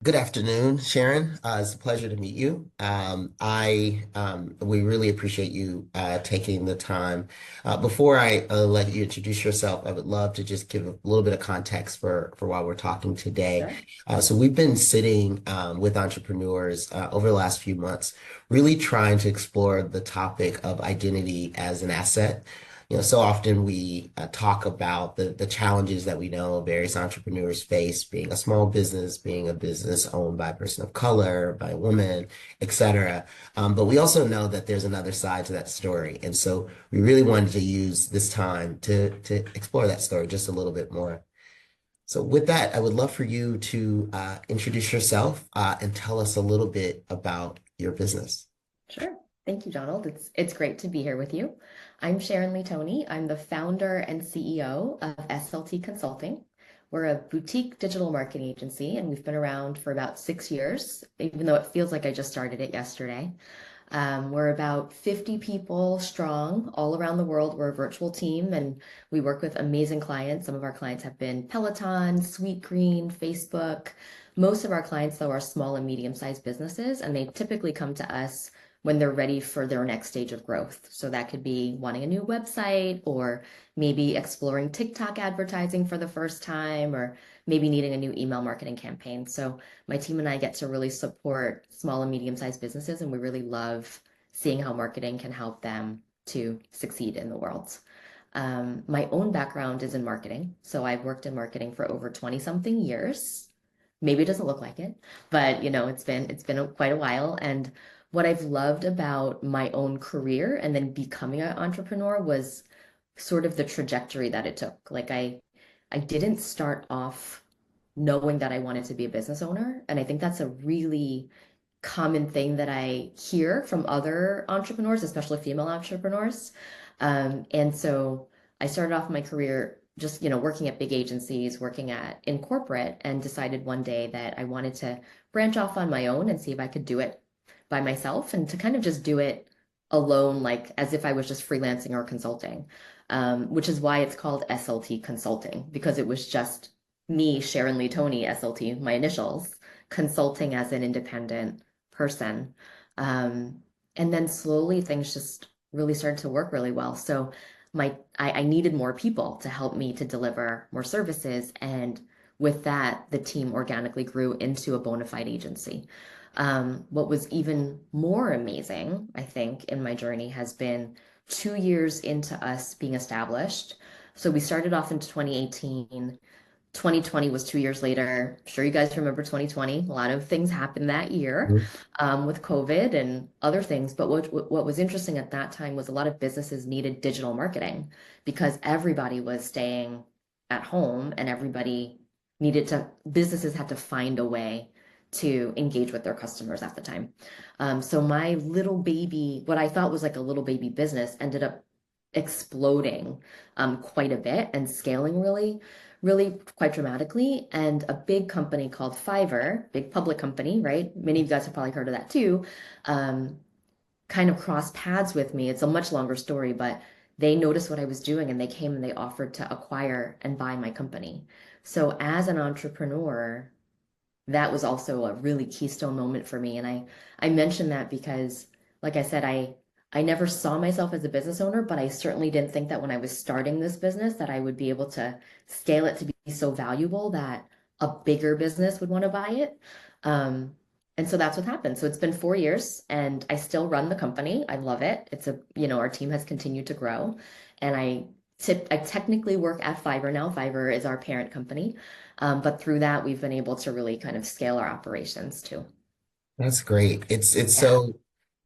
Good afternoon, Sharon. It's a pleasure to meet you. We really appreciate you taking the time. Before I let you introduce yourself, I would love to just give a little bit of context for why we're talking today. Sure. So we've been sitting with entrepreneurs over the last few months, really trying to explore the topic of identity as an asset. So often we talk about the challenges that we know various entrepreneurs face, being a small business, being a business owned by a person of color, by a woman, et cetera. But we also know that there's another side to that story. And so we really wanted to use this time to explore that story just a little bit more. So with that, I would love for you to introduce yourself and tell us a little bit about your business. Sure. Thank you, Donald. It's great to be here with you. I'm Sharon Thony. I'm the founder and CEO of SLT Consulting. We're a boutique digital marketing agency, and we've been around for about 6 years, even though it feels like I just started it yesterday. We're about 50 people strong all around the world. We're a virtual team, and we work with amazing clients. Some of our clients have been Peloton, Sweetgreen, Facebook. Most of our clients, though, are small and medium-sized businesses, and they typically come to us when they're ready for their next stage of growth. So that could be wanting a new website, or maybe exploring TikTok advertising for the first time, or maybe needing a new email marketing campaign. So my team and I get to really support small and medium-sized businesses, and we really love seeing how marketing can help them to succeed in the world. My own background is in marketing, so I've worked in marketing for over 20 something years. Maybe it doesn't look like it, but it's been quite a while. And what I've loved about my own career and then becoming an entrepreneur was sort of the trajectory that it took. I didn't start off knowing that I wanted to be a business owner, and I think that's a really common thing that I hear from other entrepreneurs, especially female entrepreneurs. And so I started off my career just, working at big agencies, working at in corporate, and decided one day that I wanted to branch off on my own and see if I could do it by myself and to kind of just do it alone, like as if I was just freelancing or consulting, which is why it's called SLT Consulting, because it was just me, Sharon Lee Thony, SLT, my initials, consulting as an independent person. And then slowly things just really started to work really well. So I needed more people to help me to deliver more services. And with that, the team organically grew into a bona fide agency. What was even more amazing, I think, in my journey has been 2 years into us being established. So we started off in 2018. 2020 was 2 years later. I'm sure you guys remember 2020. A lot of things happened that year with COVID and other things. But what was interesting at that time was a lot of businesses needed digital marketing because everybody was staying at home and businesses had to find a way to engage with their customers at the time. So my little baby, what I thought was like a little baby business, ended up exploding quite a bit and scaling really quite dramatically. And a big company called Fiverr, big public company, right? Many of you guys have probably heard of that too, um, kind of crossed paths with me. It's a much longer story, but they noticed what I was doing and they came and they offered to acquire and buy my company. So as an entrepreneur, that was also a really keystone moment for me. And I mentioned that because, like I said, I never saw myself as a business owner, but I certainly didn't think that when I was starting this business that I would be able to scale it to be so valuable that a bigger business would want to buy it. And so that's what happened. So it's been 4 years and I still run the company. I love it. Our team has continued to grow. And I technically work at Fiverr now. Fiverr is our parent company. But through that, we've been able to really kind of scale our operations too. That's great. Yeah.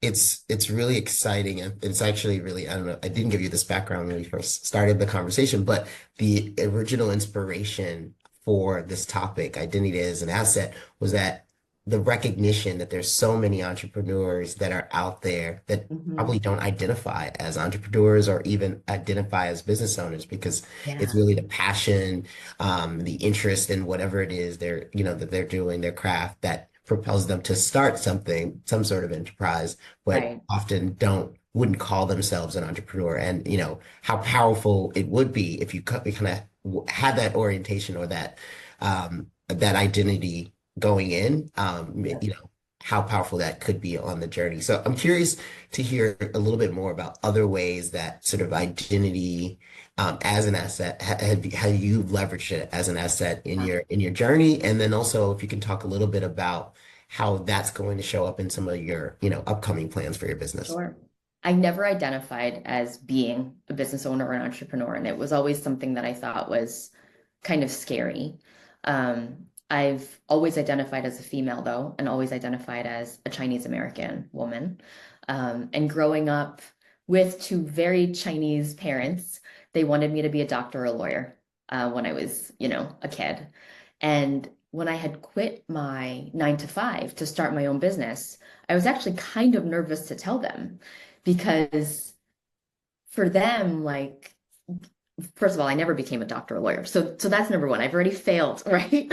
It's really exciting, and it's actually really, I don't know, I didn't give you this background when we first started the conversation, but the original inspiration for this topic, identity as an asset, was that the recognition that there's so many entrepreneurs that are out there that Hmm. probably don't identify as entrepreneurs or even identify as business owners because it's Yeah. really the passion, the interest in whatever it is that they're doing, their craft, that propels them to start something, some sort of enterprise, but Right. often wouldn't call themselves an entrepreneur. And how powerful it would be if you kind of had that orientation or that identity going in, Yeah. how powerful that could be on the journey. So I'm curious to hear a little bit more about other ways that sort of identity as an asset, how you've leveraged it as an asset in your journey, and then also if you can talk a little bit about how that's going to show up in some of your, upcoming plans for your business. Sure. I never identified as being a business owner or an entrepreneur, and it was always something that I thought was kind of scary. I've always identified as a female, though, and always identified as a Chinese American woman. And growing up with two very Chinese parents, they wanted me to be a doctor or a lawyer when I was, a kid. And when I had quit my 9 to 5 to start my own business, I was actually kind of nervous to tell them because for them, like, first of all, I never became a doctor or lawyer. So that's number one. I've already failed, right?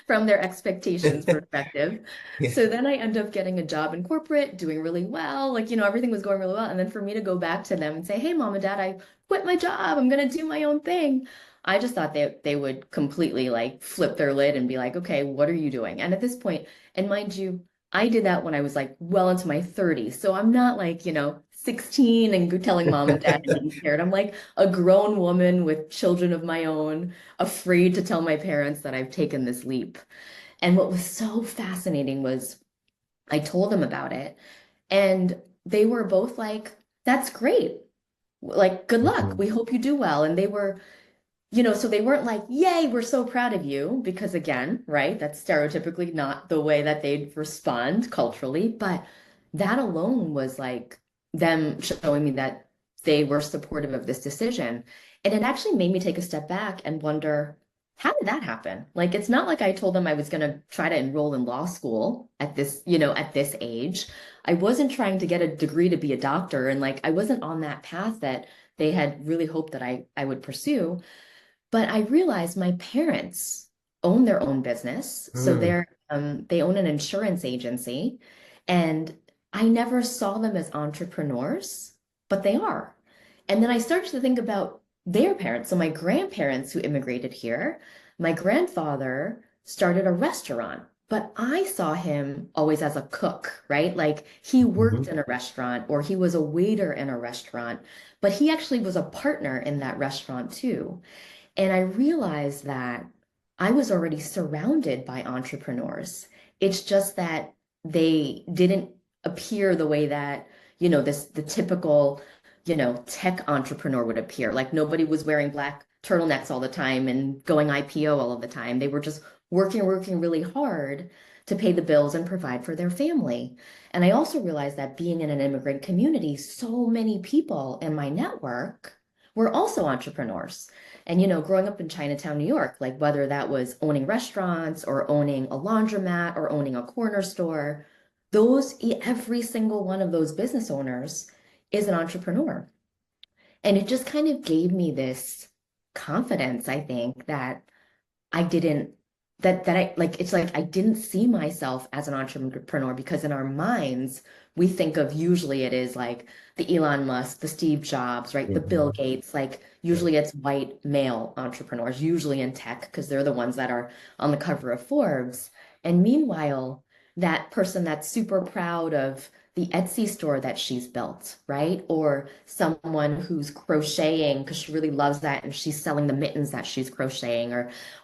From their expectations perspective. Yeah. So then I end up getting a job in corporate, doing really well. Like, everything was going really well. And then for me to go back to them and say, hey, mom and dad, I quit my job. I'm going to do my own thing. I just thought they would completely like flip their lid and be like, okay, what are you doing? And at this point, and mind you, I did that when I was like well into my 30s. So I'm not like, 16 and telling mom and dad and being scared. I'm like a grown woman with children of my own, afraid to tell my parents that I've taken this leap. And what was so fascinating was I told them about it, and they were both like, that's great. Like, good luck. Mhm. We hope you do well. And they were, so they weren't like, yay, we're so proud of you, because again, right, that's stereotypically not the way that they'd respond culturally. But that alone was like them showing me that they were supportive of this decision. And it actually made me take a step back and wonder, how did that happen? Like, it's not like I told them I was going to try to enroll in law school at this, at this age. I wasn't trying to get a degree to be a doctor. And like, I wasn't on that path that they had really hoped that I would pursue. But I realized my parents own their own business. So Mm. they own an insurance agency. And I never saw them as entrepreneurs, but they are. And then I started to think about their parents. So my grandparents who immigrated here, my grandfather started a restaurant, but I saw him always as a cook, right? Like he worked Mhm. in a restaurant or he was a waiter in a restaurant, but he actually was a partner in that restaurant too. And I realized that I was already surrounded by entrepreneurs. It's just that they didn't appear the way that, the typical, tech entrepreneur would appear. Like nobody was wearing black turtlenecks all the time and going IPO all of the time. They were just working really hard to pay the bills and provide for their family. And I also realized that being in an immigrant community, so many people in my network were also entrepreneurs. And, growing up in Chinatown, New York, like whether that was owning restaurants or owning a laundromat or owning a corner store, every single one of those business owners is an entrepreneur. And it just kind of gave me this confidence, I think, that I didn't that I like it's like I didn't see myself as an entrepreneur because in our minds we think of usually it is like the Elon Musk, the Steve Jobs, right? The Bill Mhm. Gates, like Yeah. usually it's white male entrepreneurs, usually in tech because they're the ones that are on the cover of Forbes. And meanwhile, that person that's super proud of the Etsy store that she's built, right? Or someone who's crocheting because she really loves that and she's selling the mittens that she's crocheting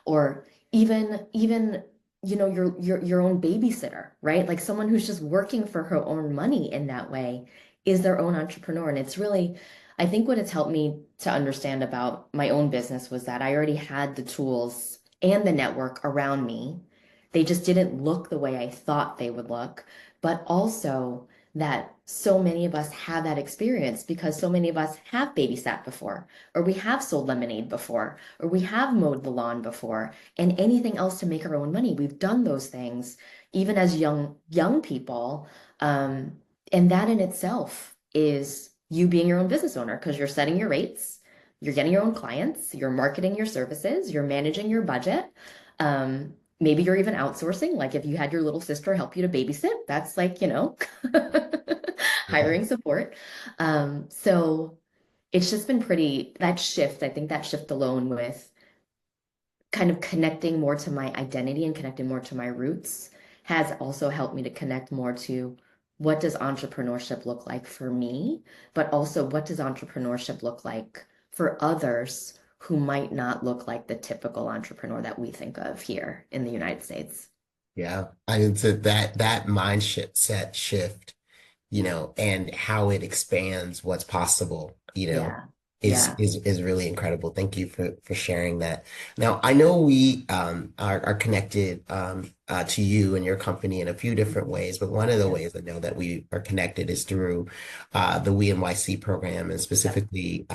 or even your own babysitter, right? Like someone who's just working for her own money in that way is their own entrepreneur. And it's really, I think what it's helped me to understand about my own business was that I already had the tools and the network around me. They just didn't look the way I thought they would look, but also that so many of us have that experience because so many of us have babysat before, or we have sold lemonade before, or we have mowed the lawn before, and anything else to make our own money. We've done those things even as young people. Um, and that in itself is you being your own business owner because you're setting your rates, you're getting your own clients, you're marketing your services, you're managing your budget. Maybe you're even outsourcing, like if you had your little sister help you to babysit, that's like, Yeah. hiring support. So it's just been pretty, that shift, I think that shift alone with kind of connecting more to my identity and connecting more to my roots has also helped me to connect more to what does entrepreneurship look like for me, but also what does entrepreneurship look like for others who might not look like the typical entrepreneur that we think of here in the United States. Yeah. I mean, so that mindset set shift, and how it expands what's possible, Yeah. is Yeah. is really incredible. Thank you for sharing that. Now, I know we are connected to you and your company in a few different ways, but one of the Yeah. ways I know that we are connected is through the We NYC program, and Yep. specifically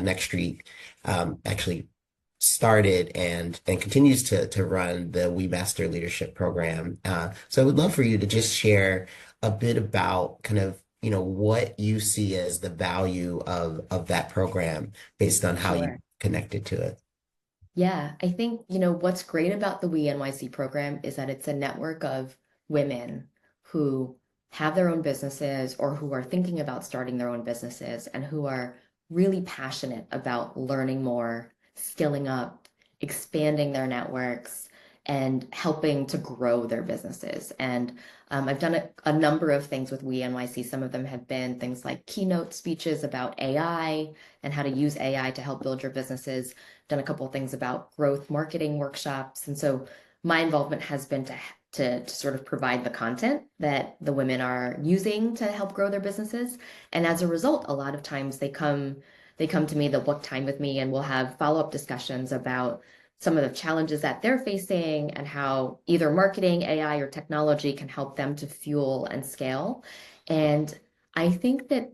Next Street actually started and continues to run the We Master Leadership program. So I would love for you to just share a bit about kind of, what you see as the value of that program based on how you Sure. connected to it. Yeah, I think, what's great about the We NYC program is that it's a network of women who have their own businesses or who are thinking about starting their own businesses and who are really passionate about learning more, skilling up, expanding their networks, and helping to grow their businesses. And I've done a number of things with We NYC. Some of them have been things like keynote speeches about AI and how to use AI to help build your businesses, done a couple of things about growth marketing workshops. And so my involvement has been to sort of provide the content that the women are using to help grow their businesses. And as a result, a lot of times they come to me, they'll book time with me, and we'll have follow-up discussions about some of the challenges that they're facing and how either marketing, AI, or technology can help them to fuel and scale. And I think that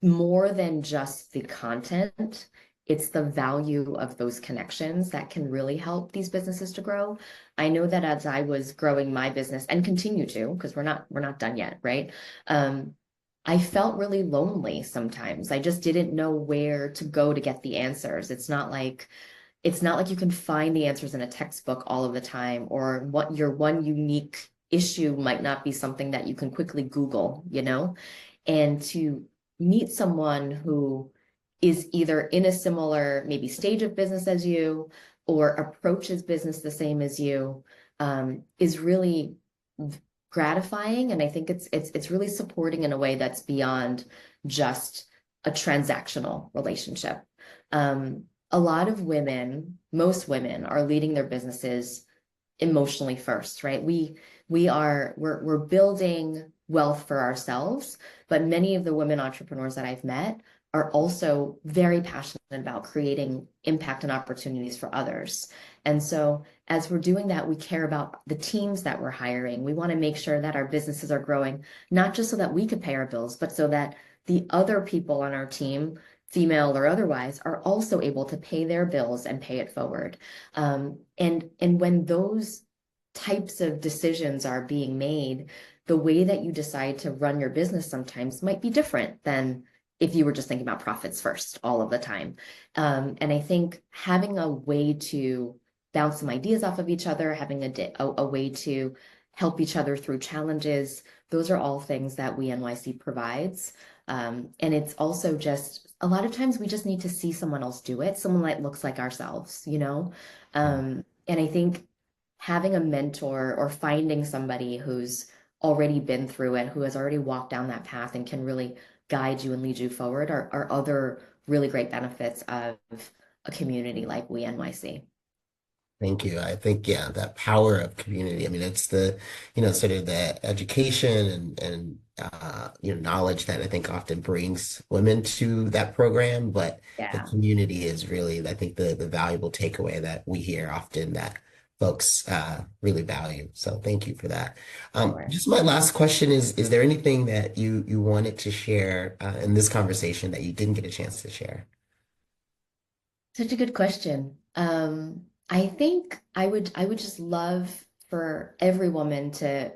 more than just the content, it's the value of those connections that can really help these businesses to grow. I know that as I was growing my business and continue to, because we're not done yet, right? Um, I felt really lonely sometimes. I just didn't know where to go to get the answers. It's not like you can find the answers in a textbook all of the time, or what your one unique issue might not be something that you can quickly Google. And to meet someone who is either in a similar maybe stage of business as you or approaches business the same as you, is really gratifying. And I think it's really supporting in a way that's beyond just a transactional relationship. A lot of women, most women, are leading their businesses emotionally first, right? We're building wealth for ourselves, but many of the women entrepreneurs that I've met are also very passionate about creating impact and opportunities for others. And so as we're doing that, we care about the teams that we're hiring. We want to make sure that our businesses are growing, not just so that we could pay our bills, but so that the other people on our team, female or otherwise, are also able to pay their bills and pay it forward. And when those types of decisions are being made, the way that you decide to run your business sometimes might be different than if you were just thinking about profits first all of the time. And I think having a way to bounce some ideas off of each other, having a way to help each other through challenges, those are all things that We NYC provides. And it's also just a lot of times we just need to see someone else do it, someone that looks like ourselves. And I think having a mentor or finding somebody who's already been through it, who has already walked down that path and can really guide you and lead you forward are other really great benefits of a community like We NYC. Thank you. I think, yeah, that power of community. I mean, it's the, sort of the education and knowledge that I think often brings women to that program. But the Yeah, community is really, I think, the valuable takeaway that we hear often that folks really value. So thank you for that. sure. Just my last question is there anything that you wanted to share in this conversation that you didn't get a chance to share? Such a good question. I think I would just love for every woman to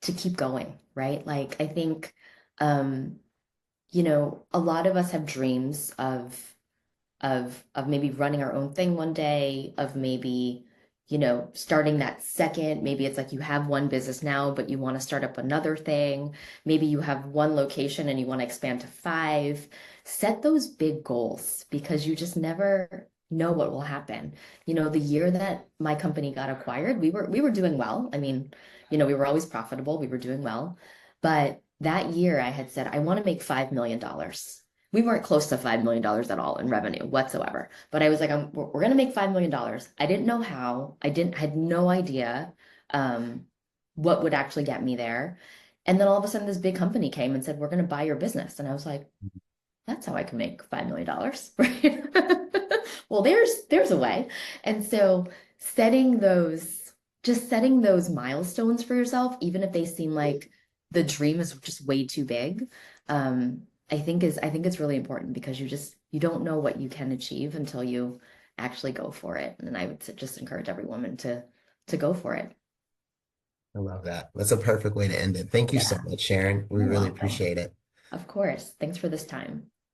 keep going, right? Like I think a lot of us have dreams of maybe running our own thing one day, of maybe, starting that second. Maybe it's like you have one business now, but you want to start up another thing. Maybe you have one location and you want to expand to five. Set those big goals because you just know what will happen. The year that my company got acquired, we were doing well. I mean, we were always profitable, we were doing well. But that year I had said, I want to make $5 million. We weren't close to $5 million at all in revenue whatsoever. But I was like, we're going to make $5 million. I didn't know how. I had no idea um, what would actually get me there. And then all of a sudden, this big company came and said, we're going to buy your business. And I was like, that's how I can make $5 million, right? Well, there's a way. And so setting those, just setting those milestones for yourself, even if they seem like the dream is just way too big, I think it's really important because you don't know what you can achieve until you actually go for it. And I would just encourage every woman to go for it. I love that. That's a perfect way to end it. Thank you so Yeah, much, Sharon. We you're really welcome. appreciate it. Of course. Thanks for this time.